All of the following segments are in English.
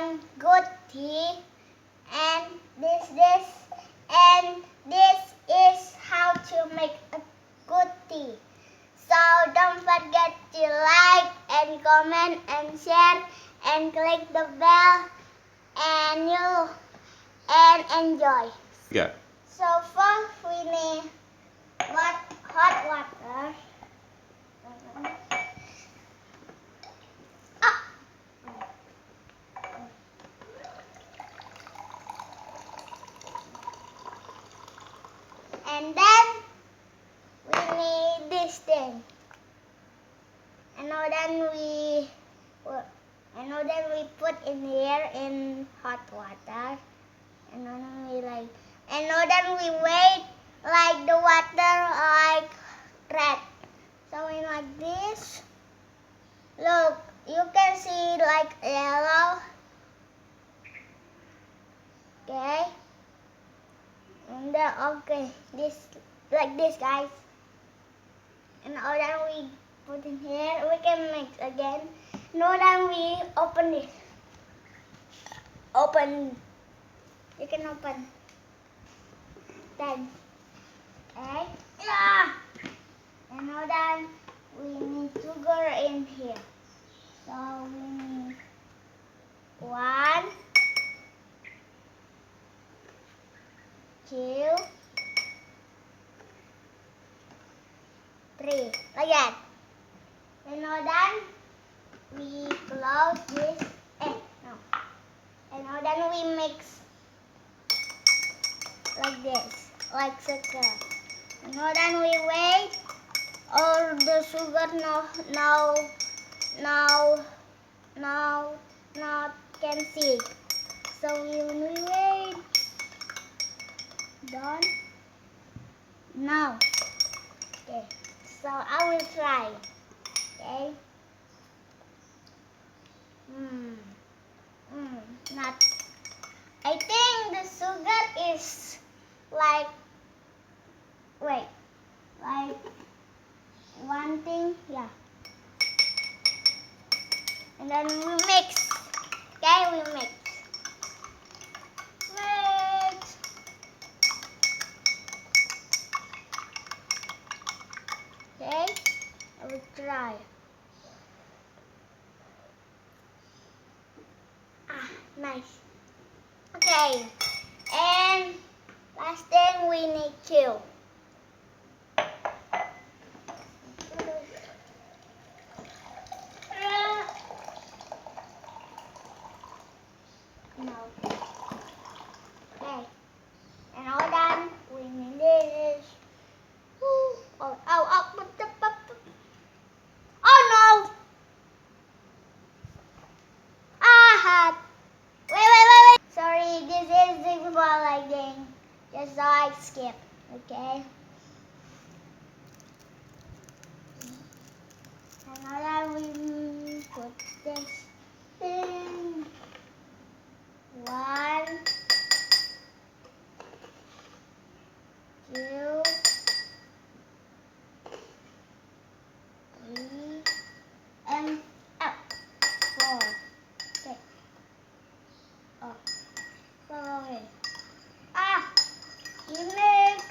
one good tea, and this is how to make a good tea. So don't forget to like and comment and share and click the bell and enjoy. Yeah. So first we need hot water. And then we need this thing. And then we put in here in hot water. And then we wait like the water like red. So in like this. Look, you can see like yellow. Okay. And then okay, this like this, guys. And then we put in here. We can mix again. Now then we open this. Open. You can open. Then. Okay. Yeah. And now then we need sugar in here. So we need 1, 2, 3. Like that. And now then we close this. No. And now then we mix like this, like sugar. And now then we wait. All the sugar now can see. So we wait. Done. Now. Okay. So I will try. Okay. Not. I think the sugar is like. Wait. Like one thing. Yeah. And then we mix. Okay, we mix. Mix. Okay, I will try. Nice. Okay, and last thing we need to. No. Okay, and all done. We need this. Oh no! Wait. Sorry, this is the lighting. Just so I skip. Okay. And now we put this in. 1, 2, 3, and up. 4. Okay. Oh. Follow me. You mix.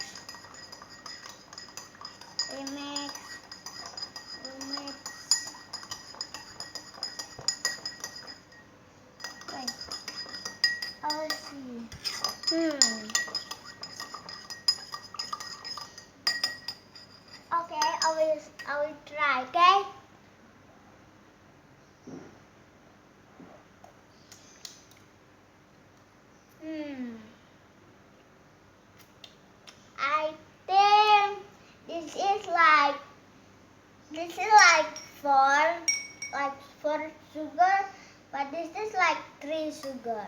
Wait. I will see. Okay, I will try, okay? I think this is like 4 sugar, but this is like 3 sugar.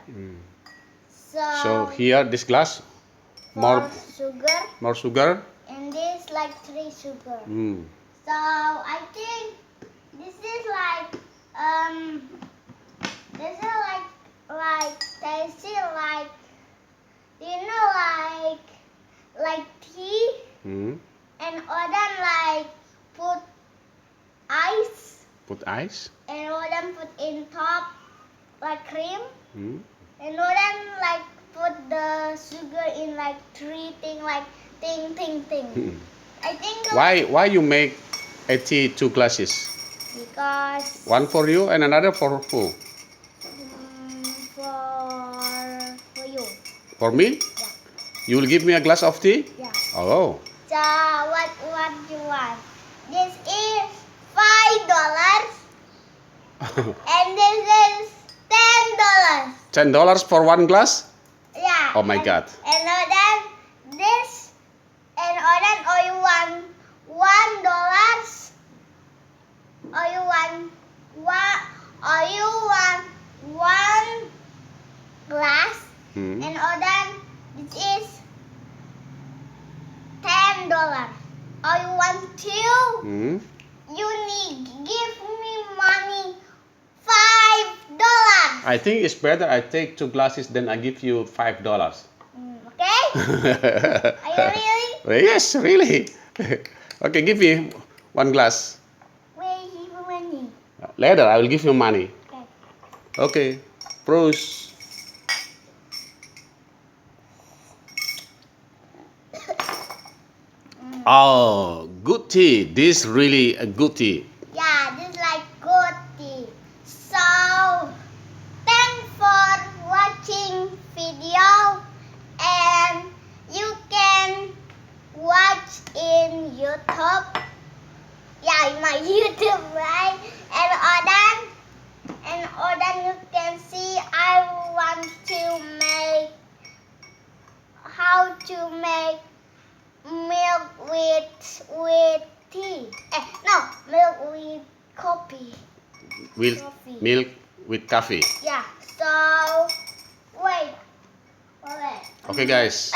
So here this glass more sugar, and this like 3 sugar. So I think this is like tasty like, you know, like tea. And then like put ice. Put ice. And then put in top like cream. Hmm? And then like put the sugar in like three thing like thing. Hmm. I think Why you make a tea 2 glasses? because One for you and another for who? for you. For me? Yeah. You will give me a glass of tea? Yeah. Oh. So what you want? This is $5 and this is $10. $10 for one glass? Yeah. Oh my God. And then this and then or you want $1 or you want one glass Hmm. and then this is $10 or you want two. Hmm. You need give me money $5. I think it's better I take 2 glasses than I give you $5. Okay? Are you really? Yes, really. Okay, give me one glass. Where is your money? Later, I will give you money. Okay. Okay, Bruce. Oh, good tea. This really a good tea. Yeah, this is like good tea. So thanks for watching video and you can watch in YouTube. Yeah, my YouTube, right? And then you can see I want to make how to make milk with tea. No, milk with coffee. With Coffee. milk with coffee. Yeah. So wait. Okay, guys.